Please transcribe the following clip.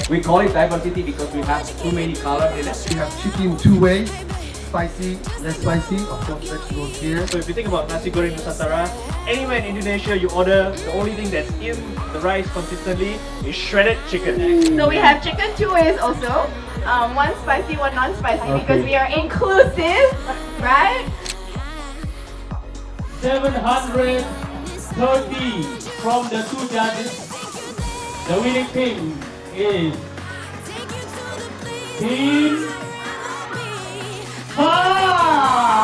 We call it diversity because we have too many colors in it. We have chicken two ways, spicy, less spicy, of course vegetables here. So if you think about nasi goreng Nusantara, anywhere in Indonesia you order, the only thing that's in the rice consistently is shredded chicken. So we have chicken two ways also. One spicy, one non-spicy because we are inclusive, right? 730 from the two judges. The winning team is Team 5!